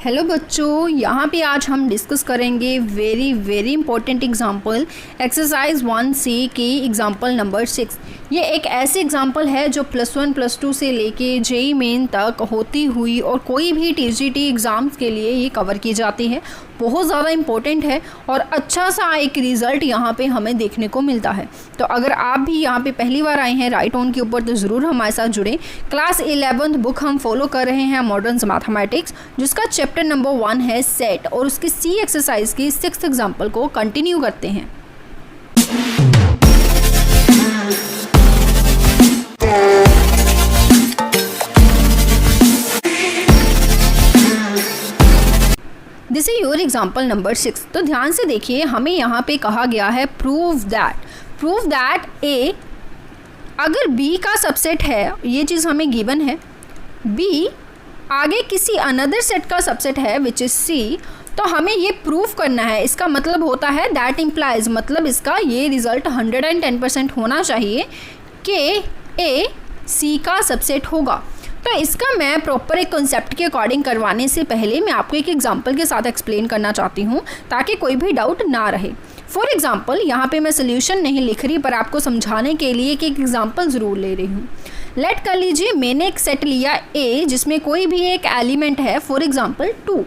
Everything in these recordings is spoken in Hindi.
हेलो बच्चों, यहाँ पे आज हम डिस्कस करेंगे very important example exercise 1C की एग्जाम्पल नंबर 6। ये एक ऐसे एग्जाम्पल है जो +1 +2 से लेके जेईई मेन तक होती हुई और कोई भी टीजीटी एग्ज़ाम्स के लिए ये कवर की जाती है। बहुत ज़्यादा इम्पोर्टेंट है और अच्छा सा एक रिज़ल्ट यहाँ पे हमें देखने को मिलता है। तो अगर आप भी यहाँ पे पहली बार आए हैं राइट ऑन के ऊपर तो ज़रूर हमारे साथ जुड़ें। क्लास 11th बुक हम फॉलो कर रहे हैं मॉडर्न मैथमेटिक्स, जिसका चैप्टर नंबर 1 है सेट, और उसकी सी एक्सरसाइज की 6th एग्जाम्पल को कंटिन्यू करते हैं। This is your example number 6। तो ध्यान से देखिए, हमें यहाँ पे कहा गया है प्रूव दैट ए अगर बी का सबसेट है, ये चीज़ हमें गिवन है, बी आगे किसी अनदर सेट का सबसेट है विच इज सी, तो हमें ये प्रूव करना है। इसका मतलब होता है दैट इम्प्लाइज, मतलब इसका ये रिज़ल्ट 110% होना चाहिए कि ए सी का सबसेट होगा। तो इसका मैं प्रॉपर एक कॉन्सेप्ट के अकॉर्डिंग करवाने से पहले मैं आपको एक एग्जांपल के साथ एक्सप्लेन करना चाहती हूँ ताकि कोई भी डाउट ना रहे। फॉर एग्जांपल, यहाँ पे मैं सोल्यूशन नहीं लिख रही पर आपको समझाने के लिए कि एक एग्जांपल ज़रूर ले रही हूँ। लेट कर लीजिए मैंने एक सेट लिया ए जिसमें कोई भी एक एलिमेंट है, फॉर एग्जांपल 2,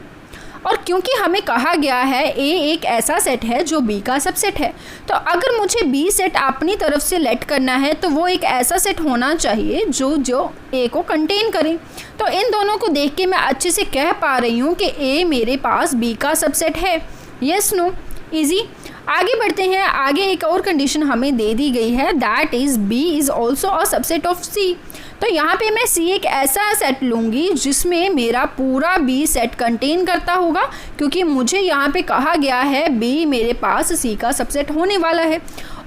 और क्योंकि हमें कहा गया है ए एक ऐसा सेट है जो बी का सबसेट है, तो अगर मुझे बी सेट अपनी तरफ से लेट करना है तो वो एक ऐसा सेट होना चाहिए जो ए को कंटेन करे। तो इन दोनों को देख के मैं अच्छे से कह पा रही हूँ कि ए मेरे पास बी का सबसेट है। Yes no, easy. आगे बढ़ते हैं। आगे एक और कंडीशन हमें दे दी गई है, that is B is also a subset of C. तो यहाँ पे मैं सी एक ऐसा सेट लूँगी जिसमें मेरा पूरा बी सेट कंटेन करता होगा, क्योंकि मुझे यहाँ पे कहा गया है बी मेरे पास सी का सबसेट होने वाला है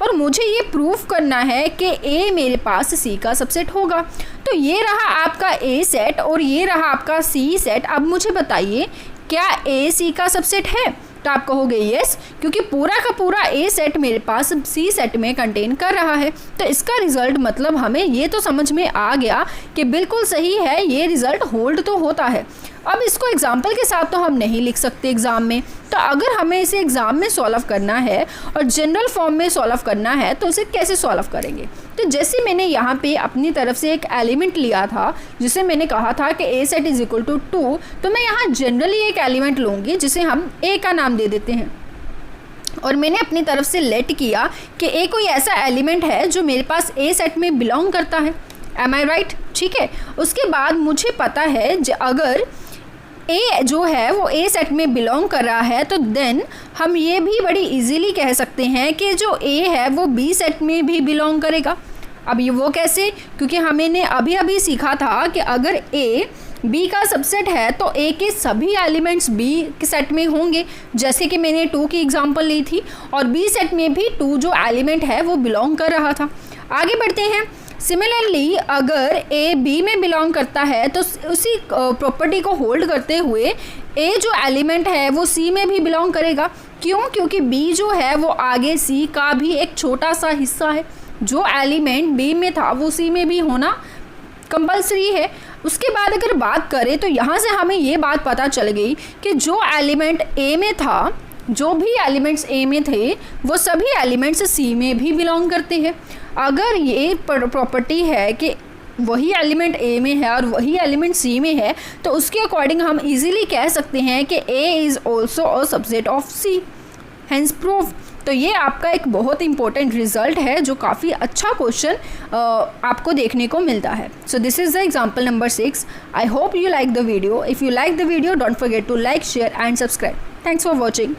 और मुझे ये प्रूफ करना है कि ए मेरे पास सी का सबसेट होगा। तो ये रहा आपका ए सेट और ये रहा आपका सी सेट। अब मुझे बताइए, क्या ए सी का सबसेट है? तो आप कहोगे यस, क्योंकि पूरा का पूरा ए सेट मेरे पास सी सेट में कंटेन कर रहा है। तो इसका रिजल्ट मतलब हमें ये तो समझ में आ गया कि बिल्कुल सही है, ये रिजल्ट होल्ड तो होता है। अब इसको एग्जाम्पल के साथ तो हम नहीं लिख सकते एग्ज़ाम में, तो अगर हमें इसे एग्ज़ाम में सॉल्व करना है और जनरल फॉर्म में सॉल्व करना है तो इसे कैसे सॉल्व करेंगे? तो जैसे मैंने यहाँ पे अपनी तरफ से एक एलिमेंट लिया था जिसे मैंने कहा था कि ए सेट इज़ इक्वल टू 2, तो मैं यहाँ जनरली एक एलिमेंट लूँगी जिसे हम ए का नाम दे देते हैं, और मैंने अपनी तरफ से लेट किया कि ए कोई ऐसा एलिमेंट है जो मेरे पास ए सेट में बिलोंग करता है। एम आई राइट? ठीक है। उसके बाद मुझे पता है अगर ए जो है वो ए सेट में बिलोंग कर रहा है तो देन हम ये भी बड़ी इजीली कह सकते हैं कि जो ए है वो बी सेट में भी बिलोंग करेगा। अब ये वो कैसे? क्योंकि हमने अभी सीखा था कि अगर ए बी का सबसेट है तो ए के सभी एलिमेंट्स बी के सेट में होंगे, जैसे कि मैंने 2 की एग्जांपल ली थी, और बी सेट में भी 2 जो एलिमेंट है वो बिलोंग कर रहा था। आगे बढ़ते हैं। सिमिलरली अगर ए बी में बिलोंग करता है तो उसी प्रॉपर्टी को होल्ड करते हुए ए जो एलिमेंट है वो सी में भी बिलोंग करेगा। क्यों? क्योंकि बी जो है वो आगे सी का भी एक छोटा सा हिस्सा है। जो एलिमेंट बी में था वो सी में भी होना कंपलसरी है। उसके बाद अगर बात करें तो यहाँ से हमें ये बात पता चल गई कि जो एलिमेंट ए में था, जो भी एलिमेंट्स ए में थे वो सभी एलिमेंट्स सी में भी बिलोंग करते हैं। अगर ये प्रॉपर्टी है कि वही एलिमेंट ए में है और वही एलिमेंट सी में है, तो उसके अकॉर्डिंग हम इजीली कह सकते हैं कि A is also a subset of C, hence proof. तो ये आपका एक बहुत इंपॉर्टेंट रिजल्ट है जो काफ़ी अच्छा क्वेश्चन आपको देखने को मिलता है। So this is the example number 6। I hope you like the video. If you like the video, don't forget to like, share and subscribe. Thanks for watching.